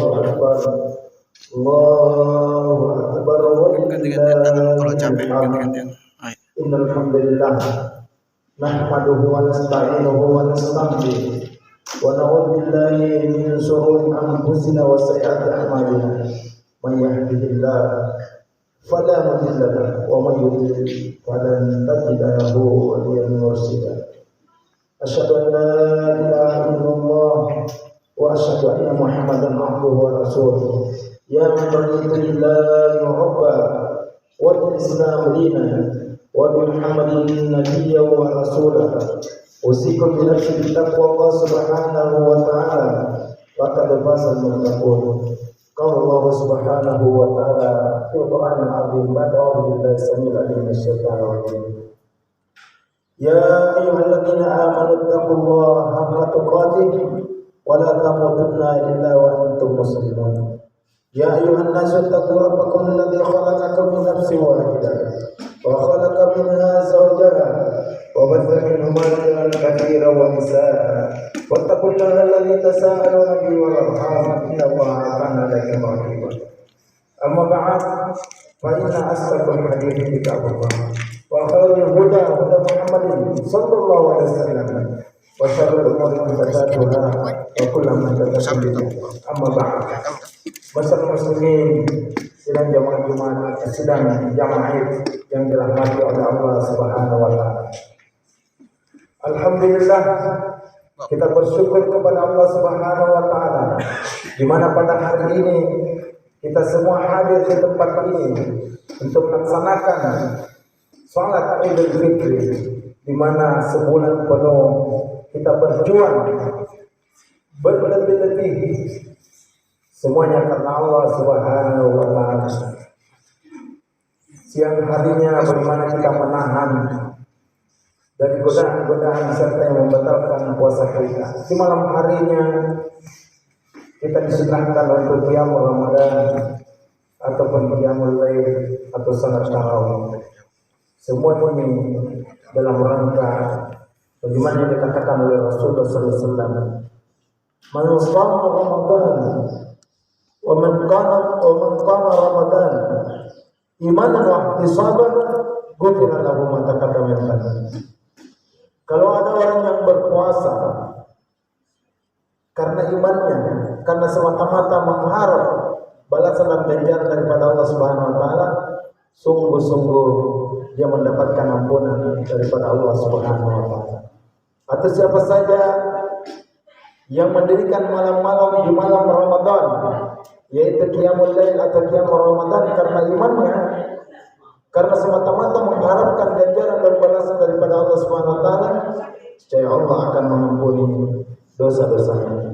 Akbar. Allahu Akbar. Ganti-gantian tangan kalau capek, ganti-gantian. Innal hamdalillah nahmaduhu wa nasta'inuhu wa nastaghfiruh wa na'udzu billahi min shururi anfusina wa sayyiati a'malina. Man yahdihillahu fala mudilla lahu wa man yudlil falan tajid lahu waliyyan mursyida. Asyhadu an la ilaha illallah wa asyhadu anna Muhammadan abduhu wa rasuluh. Ya man raditu billahi rabba wa bil islam dinan wa bi Muhammadin nabiyyan wa rasulah. Usikum bi nafsi bi taqwa subhanahu wa ta'ala wa qad faza al-muttaqun. Qala Allah subhanahu wa ta'ala fil Qur'an al-'azim ba'da billahi samil 'alim minasyaitonir rajim. Ya ayyuhalladzina amanu taqullaha haqqa tuqatih wa la tamutunna illa wa antum muslimun. Ya ayyuhan nasu taqu rabbakum alladzi khalaqakum min nafsin wahidah wa khalaqa minha zawjaha wa batha minhuma rijalan katsiran wa nisaa'a wattaqullaha alladzi tasaaluna bihi wal arham innallaha kana 'alaykum raqiba. Amma ba'd fa inna asdaqal hadithi kitabullah wa khairul huda huda Muhammadin sallallahu alaihi wasallam wa syarrul umuri muhdatsatuha wa kullu muhdatsatin bid'ah. Amma ba'd. Masyaallah muslimin, sidang jamaah Jumat, sidang jamaah Id yang dirahmati oleh Allah Subhanahu wa taala. Alhamdulillah, kita bersyukur kepada Allah Subhanahu wa taala di mana pada hari ini kita semua hadir di tempat ini untuk melaksanakan salat Idul Fitri, di mana sebulan penuh kita berjuang berletih-letih semuanya karena Allah Subhanahu wa taala. Siang harinya bagaimana kita menahan dari godaan-godaan serta yang membatalkan puasa kita. Di malam harinya kita disunahkan untuk qiyamul Ramadan ataupun qiyamul lail atau salat tarawih. Semua ini dalam rangka bagaimana yang dikatakan oleh Rasulullah sallallahu alaihi wasallam, "Man shama Ramadan wa man qama Ramadan imanan wa ihtisaban ghufira lahu ma taqaddama min dhanbihi." Kalau ada orang yang berpuasa karena imannya, karena semata-mata mengharap balasan dan ganjaran daripada Allah Subhanahu wa taala, sungguh-sungguh dia mendapatkan ampunan daripada Allah Subhanahu wa taala. Atau siapa saja yang mendirikan malam-malam di malam Ramadan, yaitu qiyamul lail atau qiyamul Ramadan karena imannya, karena semata-mata mengharapkan ganjaran dan balasan daripada Allah Subhanahu wa taala, niscaya Allah akan mengampuni dosa-dosanya.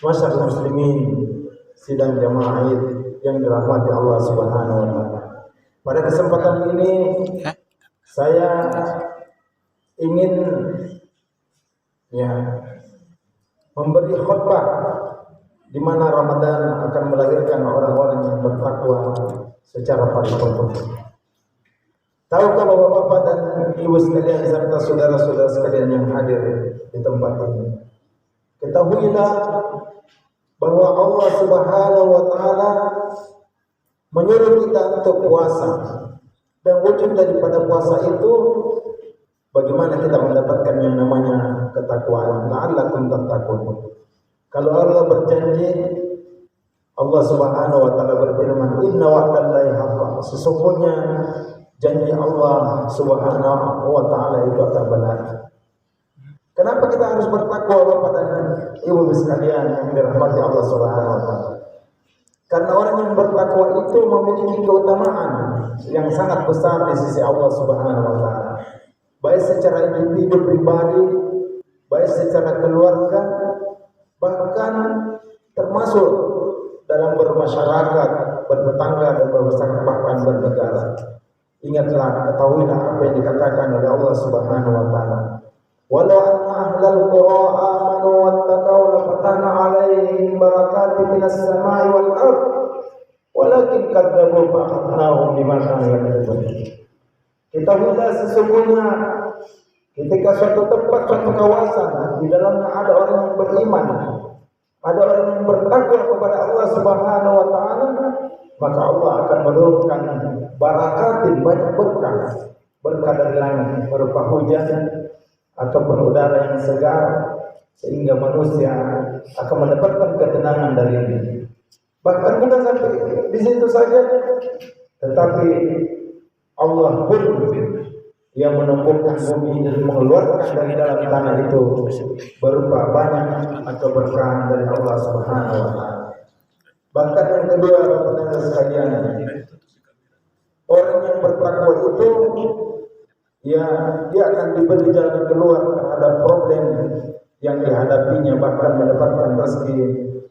Masyaallah muslimin, sidang jamaah Id yang dirahmati Allah Subhanahu wa taala. Pada kesempatan ini saya ingin memberi khutbah di mana Ramadan akan melahirkan orang-orang yang bertakwa secara paripurna. Tahukah Bapak-bapak dan Ibu sekalian serta saudara-saudara sekalian yang hadir di tempat ini, ketahuilah bahwa Allah Subhanahu wa taala menyuruh kita untuk puasa, dan wujud daripada puasa itu bagaimana kita mendapatkan yang namanya ketakwaan. La'allakum tattaqun. Kalau Allah berjanji, Allah Subhanahu wa taala berfirman, "Inna wa'dallahi haqqun." Sesungguhnya janji Allah Subhanahu wa taala itu akan benar. Kenapa kita harus bertakwa Bapak dan Ibu sekalian yang dirahmati Allah Subhanahu wa taala? Karena orang yang bertakwa itu memiliki keutamaan yang sangat besar di sisi Allah Subhanahu wa taala. Baik secara individu pribadi, baik secara keluarga, bahkan termasuk dalam bermasyarakat, bertetangga dan bermasyarakat, bahkan bernegara. Ingatlah, ketahuilah apa yang dikatakan oleh Allah Subhanahu wa taala. Walau anna ahlal qura amanu wattaqaw la fatahna 'alaihim barakatin minas sama'i wal ardh walakin kadzabu fa akhadnahum bima kanu yaksibun. Ketahuilah sesungguhnya ketika suatu tempat, suatu kawasan di dalamnya ada orang yang beriman, ada orang yang bertakwa kepada Allah Subhanahu wa taala, maka Allah akan menurunkan barakatin, banyak berkah. Berkah dari langit berupa hujan ataupun udara yang segar, sehingga manusia akan mendapatkan ketenangan dari ini. Bahkan bukan sampai di situ saja, tetapi Allah pun yang menumbuhkan bumi dan mengeluarkan dari dalam tanah itu berupa banyak atau berkah dari Allah Subhanahu wa taala. Bahkan yang kedua, Bapak sekalian, orang yang bertakwa itu ya dia akan diberi jalan keluar terhadap problem yang dihadapinya, bahkan mendapatkan rezeki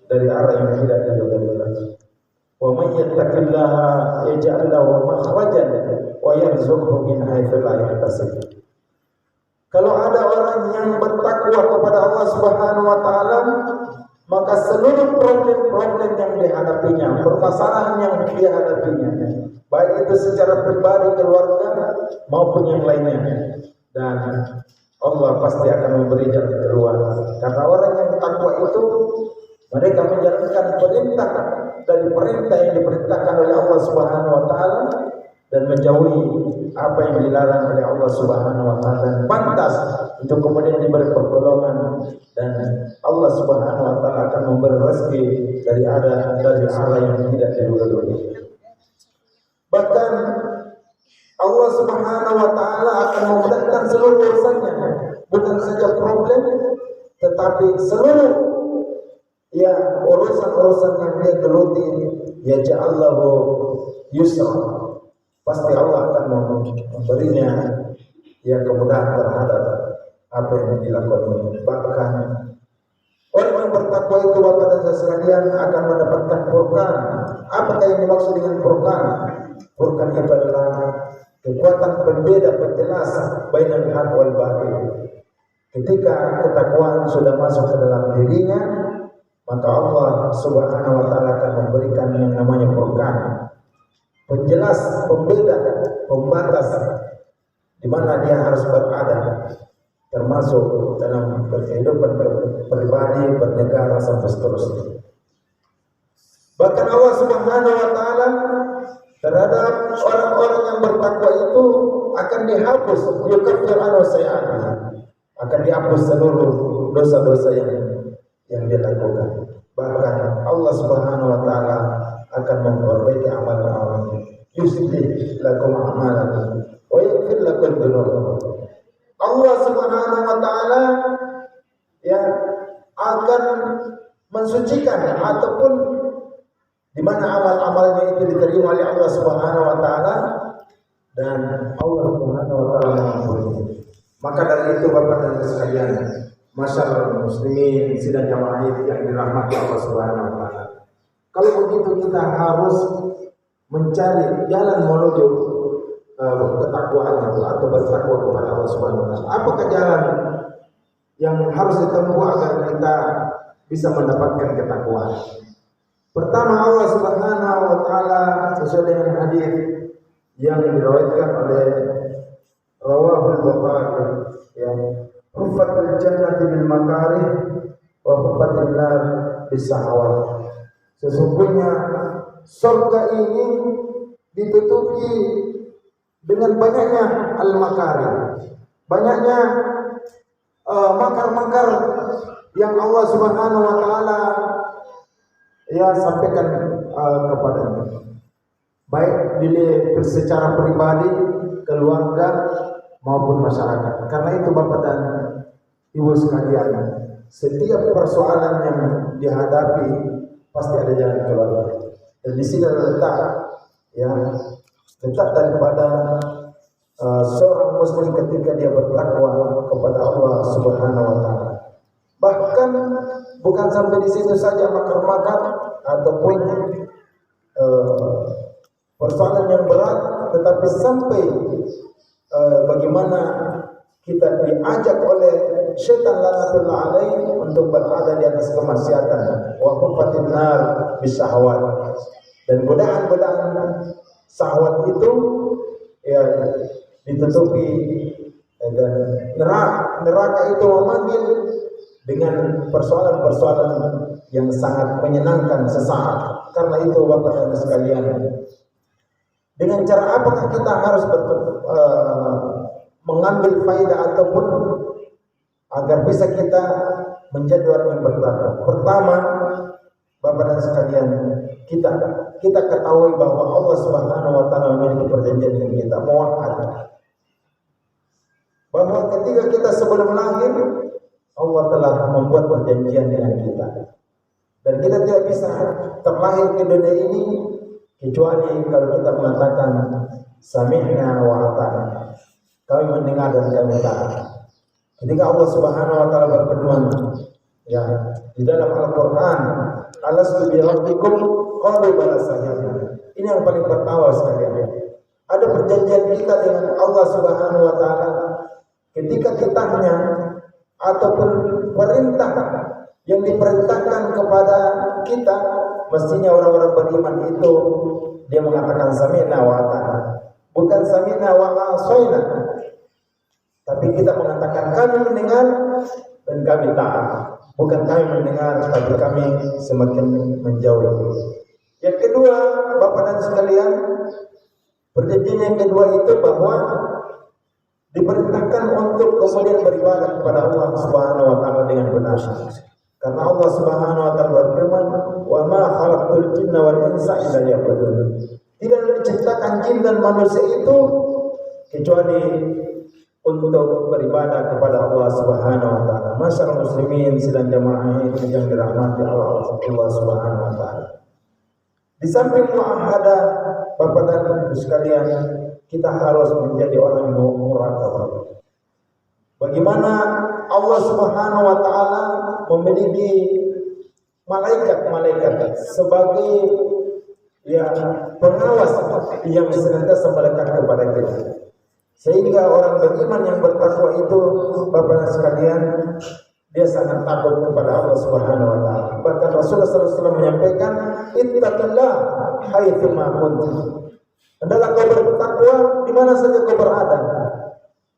dari arah yang tidak diduga-duga. Wa may yattaqillaha yaj'al lahu makhrajan wa yarzuqhu min haitsu la yahtasib. Kalau ada orang yang bertakwa kepada Allah Subhanahu wa taala, maka seluruh problem-problem yang dihadapinya, permasalahan yang dihadapinya, baik itu secara pribadi, keluarga maupun yang lainnya, dan Allah pasti akan memberi jalan keluar. Karena orang yang takwa itu mereka menjalankan perintah dari perintah yang diperintahkan oleh Allah Subhanahu wa taala dan menjauhi apa yang dilarang oleh Allah Subhanahu wa taala, dan pantas untuk kemudian diberi pertolongan, dan Allah Subhanahu wa taala akan memberi rezeki dari arah yang tidak diduga-duga. Bahkan Allah Subhanahu wa taala akan memudahkan seluruh urusannya, bukan saja problem, tetapi seluruh urusan-urusan yang dia geluti, ya ja'allahu yusra. Pasti Allah akan memberinya kemudahan terhadap apa yang dilakukan. Bahkan orang yang bertakwa itu, Bapak dan sekalian, akan mendapatkan furqan. Apakah yang dimaksud dengan furqan? Furqan itu adalah kekuatan pembeda, penjelas bainal haq wal batil. Ketika ketakwaan sudah masuk ke dalam dirinya, maka Allah Subhanahu wa taala akan memberikan yang namanya furqan, penjelas, pembeda, pembatas di mana dia harus berada, termasuk dalam kehidupan pribadi, bernegara, sampai seterusnya. Bahkan Allah Subhanahu wa taala terhadap orang-orang yang bertakwa itu akan dihapus, yukaffir anhu sayyi'atihi, akan dihapus seluruh dosa-dosa yang dia lakukan. Bahkan Allah Subhanahu wa taala akan memperbaiki amalan orang, yuslih lakum a'malakum wa yaghfir lakum dzunubakum. Allah Subhanahu wa taala akan mensucikan, ataupun di mana amal-amalnya itu diterima oleh Allah Subhanahu wa taala, dan Allah Subhanahu wa taala mengampuni. Maka dari itu, Bapak dan sekalian, masyarakat muslimin sidang jamaah yang dirahmati Allah Subhanahu wa taala, kalau begitu kita harus mencari jalan menuju ketakwaan itu, atau bertakwa kepada Allah Subhanahu wa taala. Apakah jalan yang harus ditempuh agar kita bisa mendapatkan ketakwaan? Pertama, Allah Subhanahu wa taala sesuai dengan hadis yang diriwayatkan oleh Rawahul Bukhari, yang hufatil jannati bil makarih wa hufatil nar bis syahawat. Sesungguhnya surga ini ditutupi dengan banyaknya al-makarih, banyaknya makar-makar yang Allah Subhanahu wa taala sampaikan kepadanya, baik dilihat secara pribadi, keluarga maupun masyarakat. Karena itu, Bapak dan Ibu sekalian, setiap persoalan yang dihadapi pasti ada jalan keluar. Dan di sini letak daripada seorang muslim ketika dia bertakwa kepada Allah Subhanahu wa taala. Bahkan bukan sampai di situ saja makar-makar ataupun persoalan yang berat, tetapi sampai bagaimana kita diajak oleh syaitan laknatullah alaihi untuk berada di atas kemaksiatan, wa hufatin nar bisyahwat, dan godaan-godaan syahwat itu ditutupi, dan neraka itu memanggil dengan persoalan-persoalan yang sangat menyenangkan sesaat. Karena itu Bapak dan sekalian, dengan cara apakah kita harus mengambil faedah ataupun agar bisa kita menjadi orang yang bertakwa? Pertama, Bapak dan sekalian, kita ketahui bahwa Allah Subhanahu wa taala memiliki perjanjian dengan kita, muahad. Bahwa ketika kita sebelum lahir, Allah telah membuat perjanjian dengan kita. Dan kita tidak bisa terlahir ke dunia ini kecuali kalau kita mengatakan sami'na wa ata'na. Kami mendengar dan kami taat. Ketika Allah Subhanahu wa taala berfirman, ya, di dalam Al-Qur'an, alastu bi rabbikum qalu bala syahidna. Ini yang paling pertama sekalian. Ada perjanjian kita dengan Allah Subhanahu wa taala ketika kitanya ataupun perintah yang diperintahkan kepada kita, mestinya orang-orang beriman itu dia mengatakan sami'na wa ata'na, bukan sami'na wa asaina. Tapi kita mengatakan kami mendengar dan kami taat, bukan kami mendengar tapi kami semakin menjauh. Yang kedua, Bapak dan sekalian, perjanjian yang kedua itu bahwa diperintahkan untuk kemudian beribadah kepada Allah Subhanahu wa taala dengan benar. Karena Allah Subhanahu wa taala berfirman, "Wa ma khalaqtul jinna wal insa illa liya'budun." Tidak diciptakan jin dan manusia itu kecuali untuk beribadah kepada Allah Subhanahu wa taala. Masyaallah muslimin sidang jamaah yang dirahmati Allah Subhanahu wa taala. Di samping muahadah, Bapak dan Ibu sekalian, kita harus menjadi orang yang muraqabah. Bagaimana Allah Subhanahu wa taala memiliki malaikat-malaikat sebagai pengawas yang senantiasa melekat kepada kita. Sehingga orang beriman yang bertakwa itu, Bapak sekalian, dia sangat takut kepada Allah Subhanahu wa taala. Bahkan Rasulullah SAW menyampaikan, "Ittaqillah haitsu ma kuntum." Hendaklah kau bertakwa di mana saja kau berada.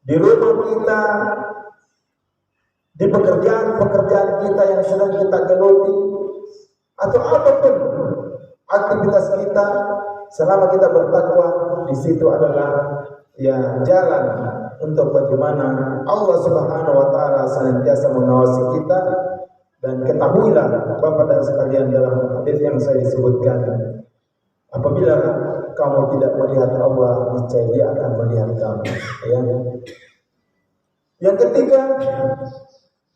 Di rumah kita, di pekerjaan kita yang sedang kita geluti, atau apapun aktivitas kita, selama kita bertakwa, di situ adalah jalan untuk bagaimana Allah Subhanahu wa taala senantiasa mengawasi kita. Dan ketahuilah Bapak dan sekalian, dalam hadis yang saya sebutkan, apabila kamu tidak melihat Allah, niscaya Dia akan melihat kamu. Ya. Yang ketiga,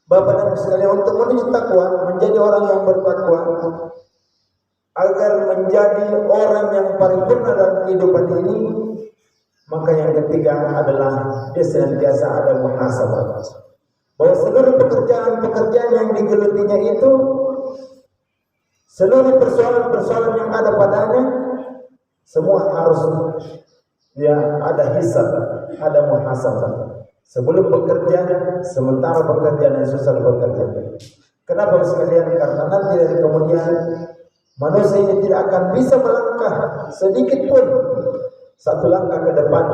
Bapak dan sekalian, untuk menuju takwa, menjadi orang yang bertakwa, agar menjadi orang yang paripurna dalam kehidupan ini, maka yang ketiga adalah dia senantiasa ada muhasabah. Bahwa seluruh pekerjaan-pekerjaan yang digelutinya itu, seluruh persoalan-persoalan yang ada padanya, semua harus ada hisab, ada muhasabah. Sebelum bekerja, sementara bekerja dan sesudah bekerja. Kenapa sekalian? Karena nanti dari kemudian manusia ini tidak akan bisa melangkah sedikit pun satu langkah ke depan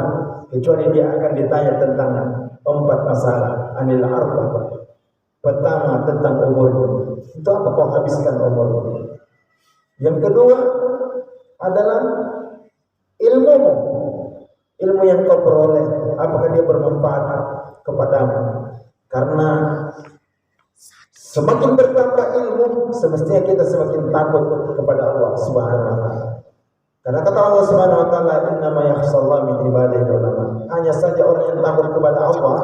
kecuali dia akan ditanya tentang 4 masalah. Anil arba. Pertama, tentang umurmu. Itu apa kau habiskan umurmu? Yang kedua adalah ilmumu. Ilmu yang kau peroleh, apakah dia bermanfaat kepadamu? Karena semakin bertambah ilmu, semestinya kita semakin takut kepada Allah Subhanahu wa taala. Karena kata Allah Subhanahu wa taala, "Innama yakhshallaha min ibadihi ulama." Hanya saja orang yang takut kepada Allah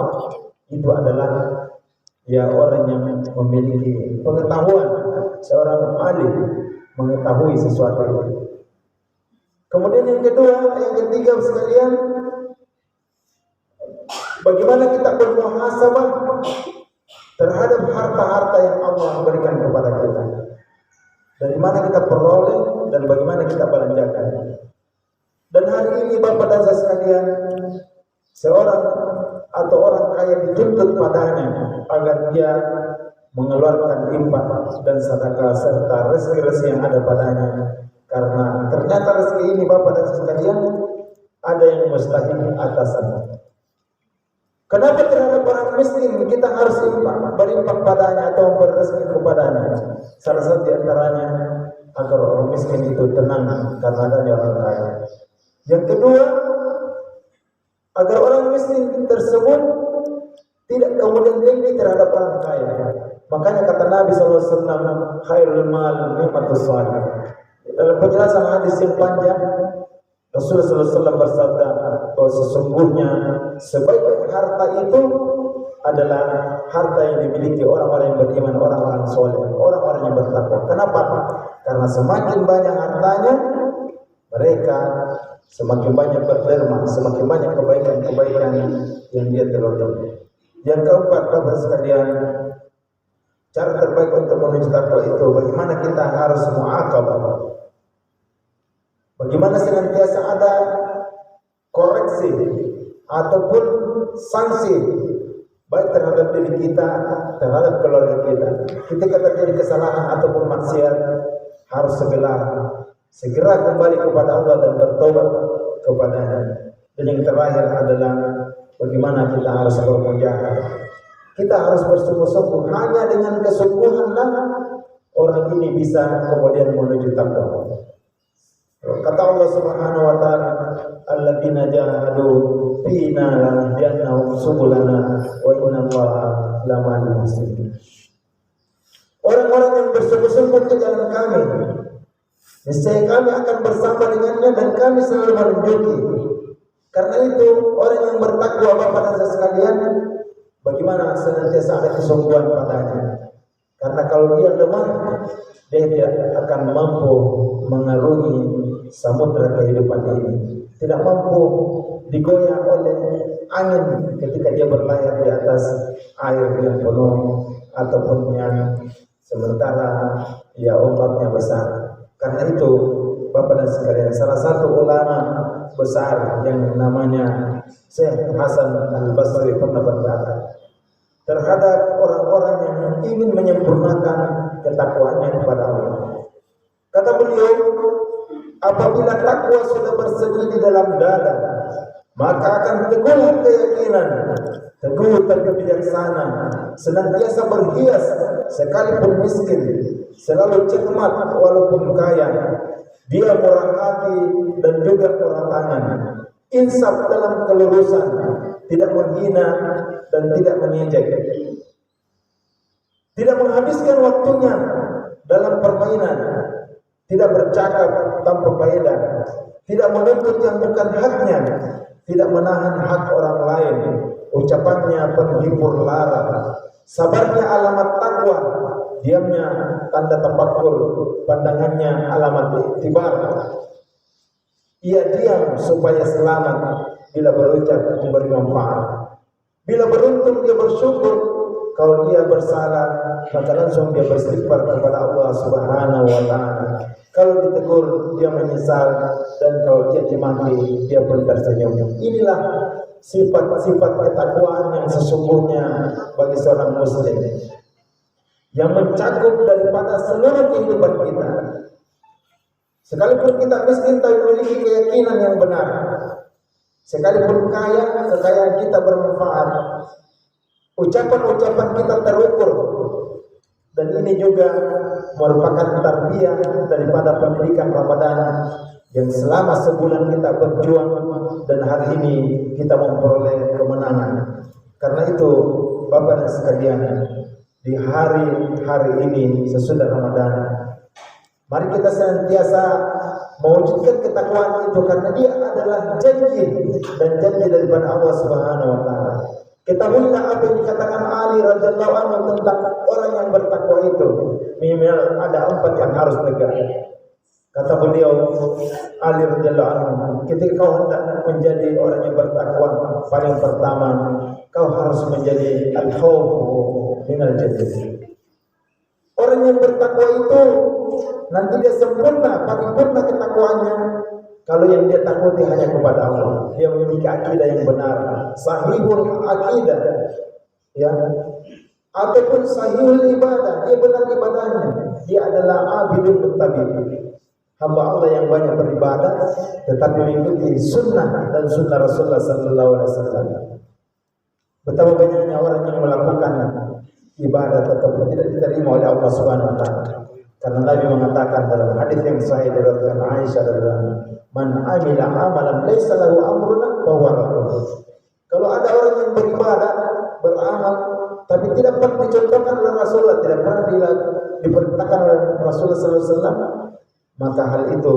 itu adalah orang yang memiliki pengetahuan, seorang alim mengetahui sesuatu itu. Kemudian yang ketiga sekalian, bagaimana kita bermuhasabah terhadap harta-harta yang Allah berikan kepada kita. Dari mana kita peroleh dan bagaimana kita belanjakan. Dan hari ini Bapak dan Saudara sekalian, seorang atau orang kaya dituntut padanya agar dia mengeluarkan infak dan sedekah serta rezeki-rezeki yang ada padanya. Karena ternyata rezeki ini Bapak dan Saudara sekalian ada yang mustahil atasannya. Kenapa terhadap orang miskin kita harus berinfak padanya atau berrezeki kepadanya. Salah satu di antaranya agar orang miskin itu tenang karena adanya orang kaya. Yang kedua, agar orang miskin tersebut tidak kemudian dengki terhadap orang kaya. Makanya kata Nabi SAW, khairul mal ni'matus salih. Dalam penjelasan hadis yang panjang, Rasulullah SAW bersabda bahwa sesungguhnya sebaik harta itu adalah harta yang dimiliki orang-orang yang beriman, orang-orang soleh, orang-orang yang bertakwa. Kenapa? Karena semakin banyak hartanya, mereka semakin banyak berderma, semakin banyak kebaikan-kebaikan yang dia teroleh. Yang keempat, Bapak sekalian, cara terbaik untuk menuju takwa itu bagaimana kita harus mu'aqabah. Bagaimana senantiasa ada koreksi ataupun sanksi baik terhadap diri kita, terhadap keluarga kita. Ketika terjadi kesalahan ataupun maksiat, harus segera kembali kepada Allah dan bertobat kepadanya. Dan yang terakhir adalah bagaimana kita harus bermujahadah. Kita harus bersungguh-sungguh. Hanya dengan kesungguhanlah orang ini bisa kemudian menuju takwa. Kata Allah Subhanahu wa taala, alladzina jahadu fina lanahdiyannahum subulana wa innallaha lama'al muhsinin. Orang-orang yang bersungguh-sungguh ke jalan kami, niscaya kami akan bersama dengannya dan kami selalu menunjuki. Karena itu orang yang bertakwa Bapak dan Saudara sekalian, bagaimana senantiasa ada kesungguhan padanya. Karena kalau dia lemah, dia tidak akan mampu mengarungi samudra kehidupan ini. Tidak mampu digoyah oleh angin ketika dia berlayar di atas air yang penuh ataupun yang sementara ya ombaknya besar. Karena itu Bapak dan sekalian, salah satu ulama besar yang namanya Syekh Hasan Al-Basri pernah berkata terhadap orang-orang yang ingin menyempurnakan ketakwaannya kepada Allah. Kata beliau, apabila takwa sudah bersemi di dalam dada, maka akan teguh keyakinan, teguh tapi bijaksana, senantiasa berhias sekalipun miskin, selalu cermat walaupun kaya. Dia murah hati dan juga murah tangan, insaf dalam kelurusan, tidak menghina dan tidak mengejek, tidak menghabiskan waktunya dalam permainan, tidak bercakap tanpa faedah, tidak menuntut yang bukan haknya, tidak menahan hak orang lain, ucapannya penghibur lara, sabarnya alamat takwa, diamnya tanda tafakkur, pandangannya alamat iktibar. Ia diam supaya selamat, bila berucap memberi manfaat. Bila beruntung dia bersyukur, kalau dia bersalah maka langsung dia beristighfar kepada Allah Subhanahu wa taala. Kalau ditegur dia menyesal, dan kalau dia dimaki dia pun tersenyum. Inilah sifat-sifat ketakwaan yang sesungguhnya bagi seorang muslim, yang mencakup daripada seluruh kehidupan kita. Sekalipun kita miskin tapi memiliki keyakinan yang benar, sekalipun kaya, kekayaan kita bermanfaat, ucapan-ucapan kita terukur. Dan ini juga merupakan tarbiyah daripada pendidikan Ramadan yang selama sebulan kita berjuang dan hari ini kita memperoleh kemenangan. Karena itu Bapak dan sekalian, di hari-hari ini sesudah Ramadan, mari kita senantiasa mewujudkan ketakwaan itu, karena dia adalah janji dan janji daripada Allah Subhanahu wa taala. Ketahuilah apa yang dikatakan Ali radhiyallahu anhu tentang orang yang bertakwa itu. Minimal ada 4 yang harus tegak. Kata beliau, Ali radhiyallahu anhu, ketika kau hendak menjadi orang yang bertakwa, paling pertama kau harus menjadi al-khawfu minal jannah. Orang yang bertakwa itu nanti dia sempurna, paripurna ketakwaannya kalau yang dia takuti hanya kepada Allah. Dia memiliki akidah yang benar, sahihul akidah, ya, ataupun sahihul ibadah. Dia benar ibadahnya. Dia adalah abidul muttabi', hamba Allah yang banyak beribadah tetapi mengikuti sunnah dan sunnah Rasulullah sallallahu alaihi wasallam. Betapa banyaknya orang yang melakukan ibadah tetapi tidak diterima oleh Allah Subhanahu wa taala. Karena Nabi mengatakan dalam hadis yang sahih dari Aisyah radhiyallahu "Man 'amila 'amalan laisa lahu amruna fa huwa radd." Kalau ada orang yang beribadah, beramal tapi tidak pernah dicontohkan oleh Rasulullah, tidak pernah diperintahkan oleh Rasulullah sallallahu alaihi wasallam, maka hal itu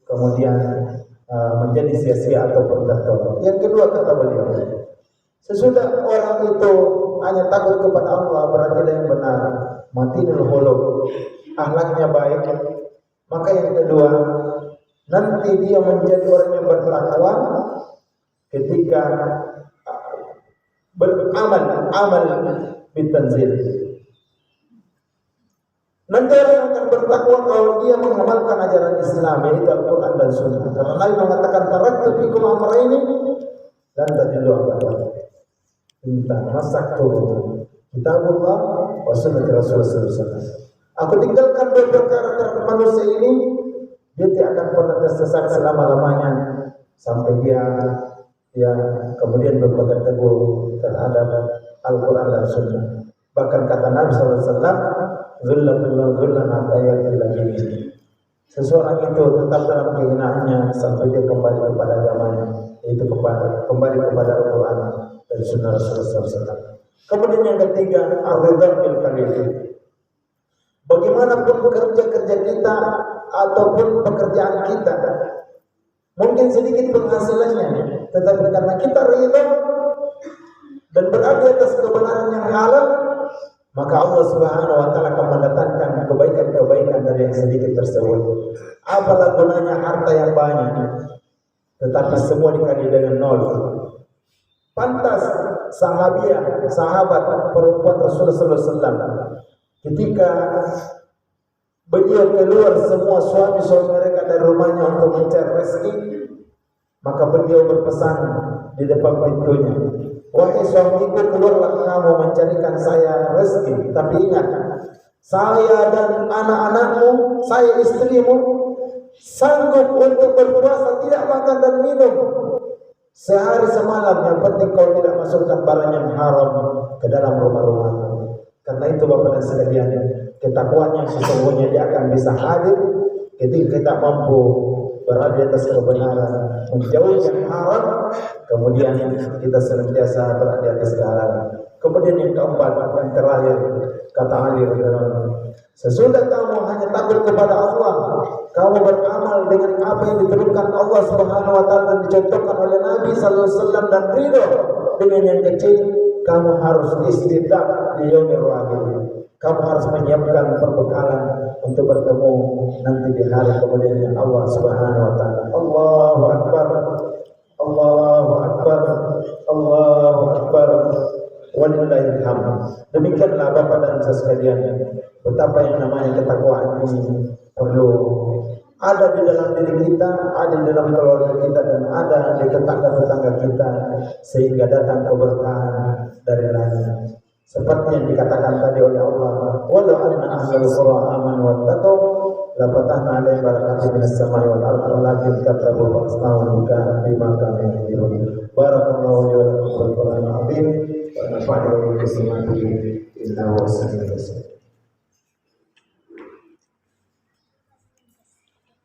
kemudian menjadi sia-sia atau tertolak. Yang kedua kata beliau, sesudah orang itu hanya takut kepada Allah, berakidah yang benar, matinul khuluq, akhlaknya baik, maka yang kedua nanti dia menjadi orang yang bertakwa ketika beramal bitanzil. Nanti orang akan bertakwa kalau dia mengamalkan ajaran Islam, yaitu Al-Quran dan Sunnah. Karena Nabi mengatakan taraktu fikum amrayni lan tadillu abadan. Inta masaktu kitabullah wa sunnati Rasulullah sallallahu alaihi wasallam. Aku tinggalkan dua perkara terhadap manusia ini, dia tidak akan pernah tersesat selama-lamanya sampai dia kemudian berpegang teguh terhadap Al-Quran dan Sunnah. Bahkan kata Nabi sallallahu alaihi wasallam, "Zullatullah hatta yaqila bihi." Seseorang itu tetap dalam kehinaannya sampai dia kembali kepada agamanya, yaitu kembali kepada Al-Quran dan Sunnah Rasulullah sallallahu alaihi wasallam. Kemudian yang ketiga, ar-ridha bil qalil. Bagaimanapun kerja kita ataupun pekerjaan kita, mungkin sedikit penghasilannya, tetapi karena kita ridha dan berada atas kebenaran yang halal, maka Allah Subhanahu wa taala akan mendatangkan kebaikan-kebaikan dari yang sedikit tersebut. Apalah gunanya harta yang banyak tetapi semua dikali dengan nol. Pantas sahabat perempuan Rasulullah sallallahu alaihi wasallam ketika beliau keluar semua suami-suami mereka dari rumahnya untuk mencari rezeki, maka beliau berpesan di depan pintunya, "Wahai suamiku, keluarlah kamu mencarikan saya rezeki, tapi ingat, saya dan anak-anakmu, saya istrimu sanggup untuk berpuasa tidak makan dan minum sehari semalam, yang penting kau tidak masukkan barang yang haram ke dalam rumah-rumahmu." Karena itu Bapak dan sekalian, ketakwaan yang sesungguhnya dia akan bisa hadir ketika kita mampu berada di atas kebenaran, menjauhi yang haram, kemudian kita senantiasa berada di atas kehalalan. Kemudian yang keempat, yang terakhir, kata Ali radhiyallahu, sesudah kamu hanya takut kepada Allah, kamu beramal dengan apa yang diturunkan Allah Subhanahu wa taala dan dicontohkan oleh Nabi sallallahu alaihi wasallam dan ridho dengan yang kecil, kamu harus istidak di yaumil akhir. Kamu harus menyiapkan perbekalan untuk bertemu nanti di hari kemudian dengan Allah Subhanahu wa taala. Allahu akbar. Allahu akbar. Allahu akbar. Walillahil hamd. Demikianlah Bapak dan Saudara sekalian, betapa yang namanya ketakwaan ini perlu ada di dalam diri kita, ada di dalam keluarga kita, dan ada di tetangga-tetangga kita, sehingga datang keberkahan dari langit. Seperti yang dikatakan tadi oleh Allah, "Walau anna ahlul qura amanu wattaqau la fatahna 'alaihim barakatin minas samai wal ardi walakin kadzabu fa asna'u bima kanu ya'malun." Barakallahu li wa lakum fil Qur'anil 'azim wa nafa'ani wa iyyakum bima fihi innahu was-sami'ul 'alim.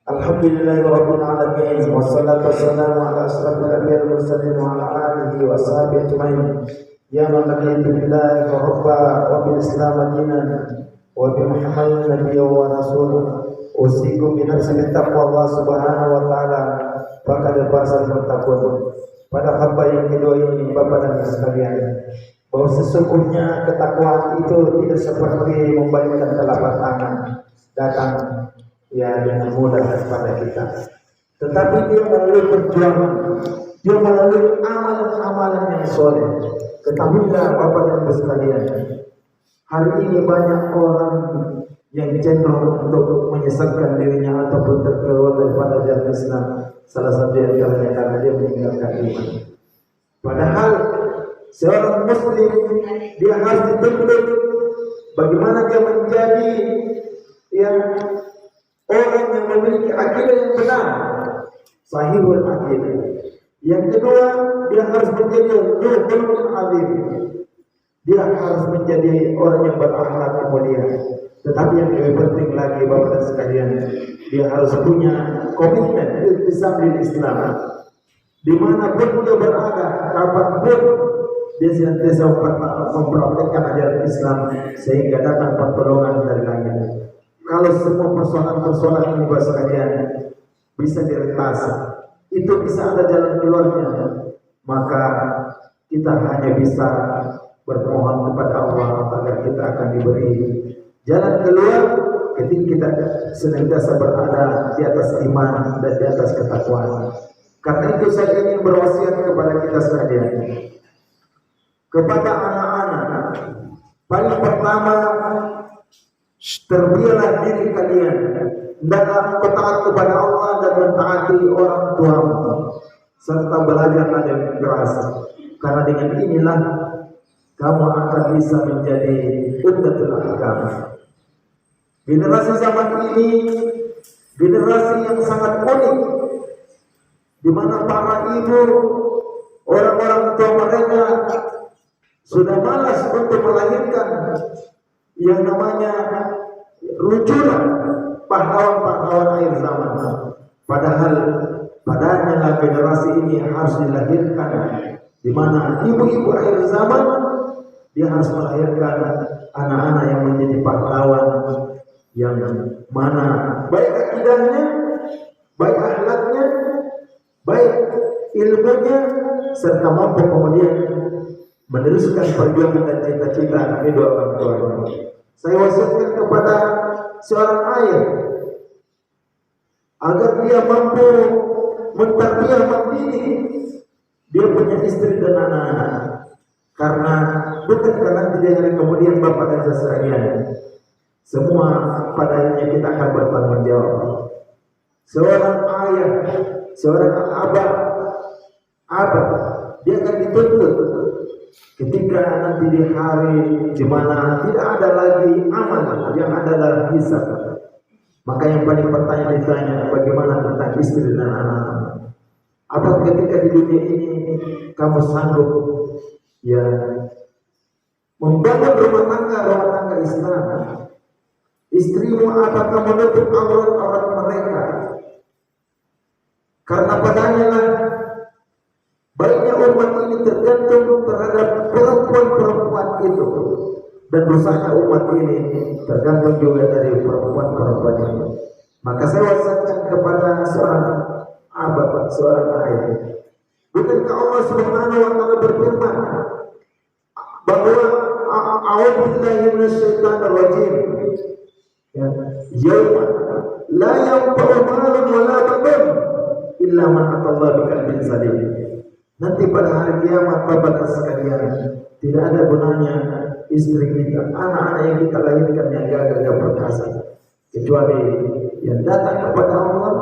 Alhamdulillahirabbil alamin wassalatu wassalamu ala asyrafil anbiya'i wal mursalin wa ala alihi wa sahbihi ajmain. Ya man raditu billahi rabba wa bil islam dinan wa bi muhammadin nabiyyan wa rasulan, usikum bi nafsi bi taqwa Allah Subhanahu wa taala faqad fasal muttaqun. Pada khutbah yang kedua ini Bapak dan Ibu sekalian, bahwa sesungguhnya ketakwaan itu tidak seperti membalikkan telapak tangan datang dengan mudah kepada kita, tetapi dia melalui perjuangan, dia melalui amalan-amalan yang soleh. Ketahuilah Bapak dan Ibu sekalian, hari ini banyak orang yang cenderung untuk menyesatkan dirinya ataupun terkeluar daripada jalan Islam. Salah satu yang antaranya karena dia meninggalkan iman. Padahal seorang Muslim dia harus dituntut bagaimana dia menjadi orang yang memiliki akidah yang benar, sahihul akidah, Yang kedua, dia harus menjadi ulul azim. Dia harus menjadi orang yang berakhlak mulia. Tetapi yang lebih penting lagi Bapak dan sekalian, dia harus punya komitmen iltizam Islam. Dimanapun dia berada, kapanpun dia senantiasa mempraktekkan ajaran Islam sehingga datang pertolongan dari langit. Kalau semua persoalan-persoalan ini Bapak sekalian bisa diretas, itu bisa ada jalan keluarnya, maka kita hanya bisa bermohon kepada Allah agar kita akan diberi jalan keluar ketika kita senantiasa berada di atas iman dan di atas ketakwaan. Karena itu saya ingin berwasiat kepada kita sekalian, kepada anak-anak, paling pertama terbialah diri kalian dalam taat kepada Allah dan mentaati orang tuamu, serta belajar adab keras. Karena dengan inilah kamu akan bisa menjadi ummatul ahkam. Generasi zaman ini generasi yang sangat unik, di mana para ibu, orang-orang tua mereka sudah malas untuk melahirkan yang namanya rujukan pahlawan-pahlawan akhir zaman. Padahal padahal generasi ini harus dilahirkan, di mana ibu-ibu akhir zaman dia harus melahirkan anak-anak yang menjadi pahlawan, yang mana baik akidahnya, baik akhlaknya, baik ilmunya, serta mampu kemudian meneruskan perjuangan dan cita-cita kedua orang tuanya. Saya wasiatkan kepada seorang ayah agar dia mampu mentarbiyah, mendidik dia punya istri dan anak-anak. Karena bukan karena di hari kemudian Bapak dan sekalian, semua padanya kita akan bertanggung jawab. Seorang ayah, seorang abah, dia akan dituntut ketika nanti di hari di mana tidak ada lagi amal, yang ada adalah hisab. Maka yang paling pertanyaan ditanya, bagaimana tentang istri dan anak-anak? Apa ketika di dunia ini kamu sanggup ya membangun rumah tangga Islam? Istrimu apakah menutup aurat mereka? Karena padanya lah baiknya umat ini tergantung terhadap perempuan-perempuan itu, dan rusaknya umat ini tergantung juga dari perempuan-perempuan itu. Maka saya wasiatkan kepada seorang abah, seorang ayah, bukankah Allah Subhanahu wa taala berfirman bahwa a'udzubillahi minasyaitonir rajim, ya, yauma la yanfa'u malun wala banun illa man atallaha biqalbin salim. Nanti pada hari kiamat Bapak sekalian, tidak ada gunanya istri kita, anak-anak yang kita lahirkan yang gagah perkasa, kecuali yang datang kepada Allah,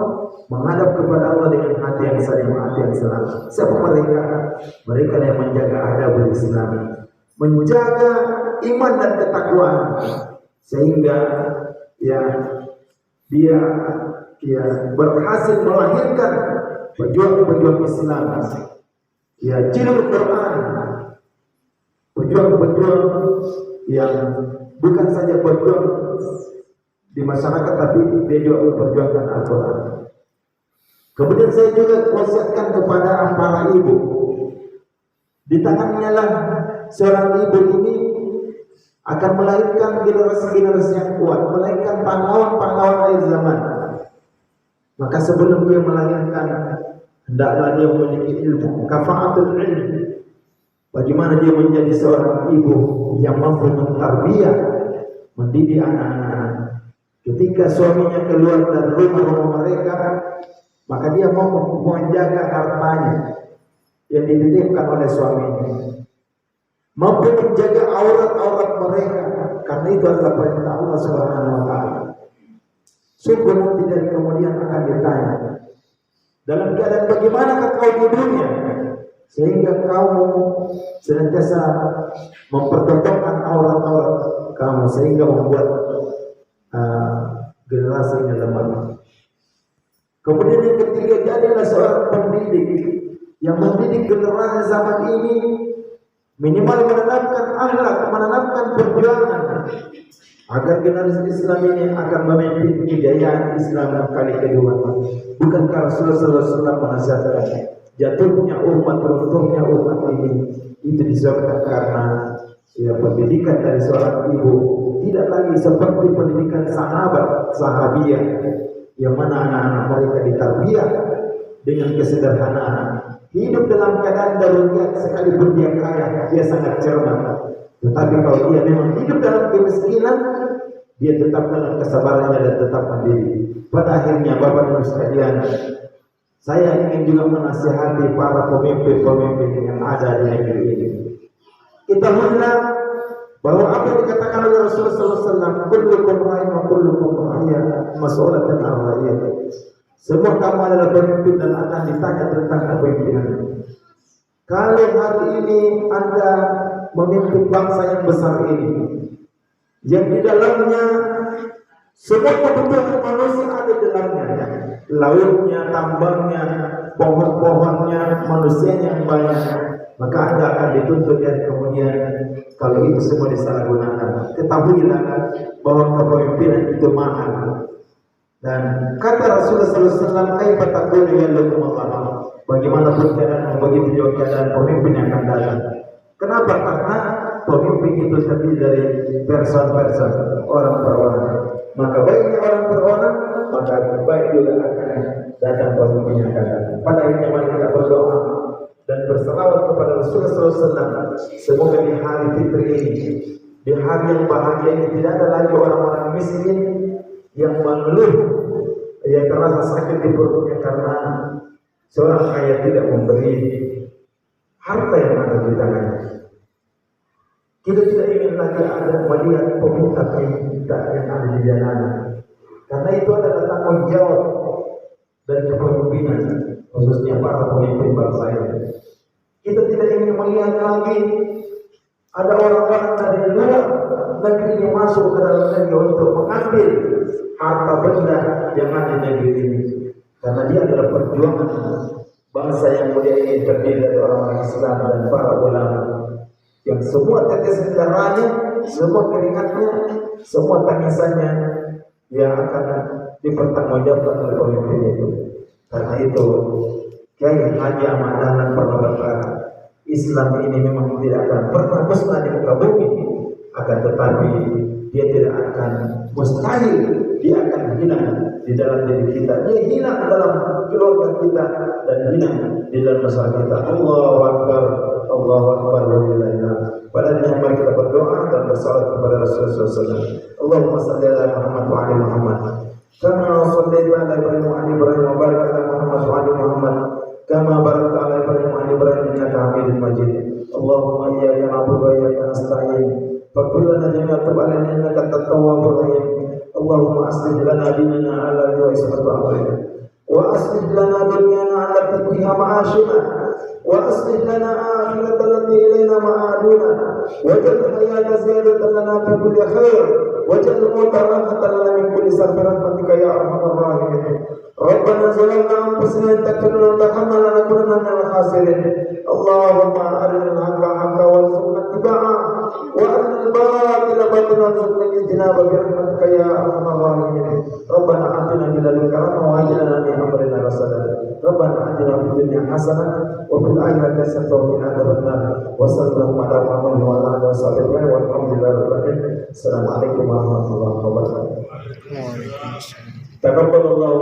menghadap kepada Allah dengan hati yang saling, hati yang selamat. Siapa mereka? Mereka yang menjaga adab Islam, menjaga iman dan ketakwaan, sehingga ya dia berhasil melahirkan pejuang-pejuang Islam, ya jilul Quran, pejuang-pejuang yang bukan saja berjuang di masyarakat, tapi dia juga memperjuangkan Al-Quran. Kemudian saya juga wasiatkan kepada para ibu, di tangannya lah seorang ibu ini akan melahirkan generasi-generasi yang kuat, melahirkan pahlawan-pahlawan akhir zaman. Maka sebelum dia melahirkan, hendaklah dia memiliki ilmu, kafaatul ilm. Bagaimana dia menjadi seorang ibu yang mampu mentarbiyah, mendidik anak-anak. Ketika suaminya keluar dari rumah mereka, maka dia mampu menjaga hartanya yang dititipkan oleh suaminya, mampu menjaga aurat-aurat mereka, karena itu adalah perintah Allah Subhanahu wa taala. Sungguh nanti dari kemudian akan ditanya, dalam keadaan bagaimanakah kau di dunia sehingga kau senantiasa mempertontonkan aurat-aurat kamu sehingga membuat generasi ini lemah. Kemudian yang ketiga, jadilah seorang pendidik yang mendidik generasi zaman ini, minimal menanamkan akhlak, menanamkan perjuangan agar generasi Islam ini akan memimpin kejayaan Islam kali kedua. Bukankah Rasulullah SAW menasihatkan jatuhnya umat, runtuhnya umat ini itu disebabkan karena pendidikan dari seorang ibu tidak lagi seperti pendidikan sahabiah yang mana anak-anak mereka ditarbiyah dengan kesederhanaan, hidup dalam keadaan darurat sekalipun dia kaya, dia sangat cermat. Tetapi kalau dia memang hidup dalam kemiskinan, dia tetap dalam kesabarannya dan tetap mandiri. Pada akhirnya Bapak Ibu sekalian, saya ingin juga menasihati para pemimpin-pemimpin yang ada di negeri ini. Kita mengenal bahwa apa yang dikatakan oleh Rasulullah SAW, kullukum ra'in wa kullukum ra'iyyan mas'ulatan 'an ra'iyatihi. Semua kamu adalah pemimpin dan akan ditanya tentang kepemimpinan. Kalau hari ini Anda memimpin bangsa yang besar ini, yang di dalamnya semua kebutuhan manusia ada di dalamnya, lautnya, tambangnya, pohon-pohonnya, manusianya yang banyak, maka Anda akan dituntut dan kemudian kalau itu semua disalahgunakan. Ketahuilah bahwa kepemimpinan itu mahal. Dan kata Rasulullah SAW, kaifa takunu yallakum Allah, bagaimanapun keadaan, begitu juga keadaan pemimpin yang akan datang. Kenapa? Karena pemimpin itu terdiri dari person-person, orang per orang. Maka baiknya orang per orang, maka baik juga akan datang pemimpin yang akan datang. Pada akhirnya mari kita berdoa dan berselawat kepada Rasulullah SAW. Semoga di hari fitri ini, di hari yang bahagia ini, tidak ada lagi orang-orang miskin yang mengeluh, yang terasa sakit di perutnya karena seorang kaya tidak memberi harta yang ada di tangannya. Kita tidak ingin lagi ada melihat peminta yang ada di jalanan, karena itu adalah tanggung jawab dari kepemimpinan, khususnya para pemimpin bangsa ini. Kita tidak ingin melihat lagi ada orang-orang dari luar negeri yang masuk ke dalam negeri untuk mengambil harta benda yang ada di negeri ini, karena dia adalah perjuangan bangsa yang mulia ini terdiri dari orang-orang Islam dan para ulama yang semua tetes darahnya, semua keringatnya, semua tangisannya yang akan dipertanggungjawabkan oleh pemimpin itu. Karena itu Kiai Haji Ahmad Dahlan pernah berkata, Islam ini memang tidak akan pernah musnah di muka bumi, akan tetapi dia tidak akan mustahil, dia akan hilang di dalam diri kita, dia hilang dalam keluarga kita dan hilang di dalam masyarakat kita. Allahu Akbar, Allahu Akbar, walillahilhamd. Padahal mari kita berdoa dan bersalawat kepada Rasulullah SAW. Allahumma salli ala Muhammad wa ali Muhammad, kama shallaita ala Ibrahim wa ali Ibrahim, wa barik ala Muhammad wa ali Muhammad, kama barakta ala Ibrahim wa ali Ibrahim, innaka Hamidum Majid. Allahumma iyyaka na'budu wa iyyaka nasta'in, faghfir lana jami'a dhunubanna innaka antat tawwabur rahim. Allahumma aslih lana dinana ala ismati amrina, wa aslih lana dunyana allati fiha ma'ashina, wa aslih lana akhirata allati ilayna ma'aduna, waj'al hayata ziyadatan lana fi kulli khair, waj'al mauta rahatan lana min kulli sharr rahmatika ya arhamar rahimin. Rabbana zalamna anfusana in taghfir lana wa tarhamna lanakunanna minal khasirin. Allahumma arinal haqqa haqqan warzuqna ittiba'ah, wa arinal batila batilan warzuqna ijtinaba bi rahmatika ya arhamar rahimin. Rabbana atina min ladunka rahmatan wa hab lana min amrina rashada. Rabbana atina fid dunya hasanah wa fil akhirati hasanah wa qina adzabannar. Wa sallallahu ala Muhammadin wa ala alihi wasallam walhamdulillahi rabbil alamin. Assalamualaikum warahmatullahi wabarakatuh. Waalaikumsalam. Taqabbalallahu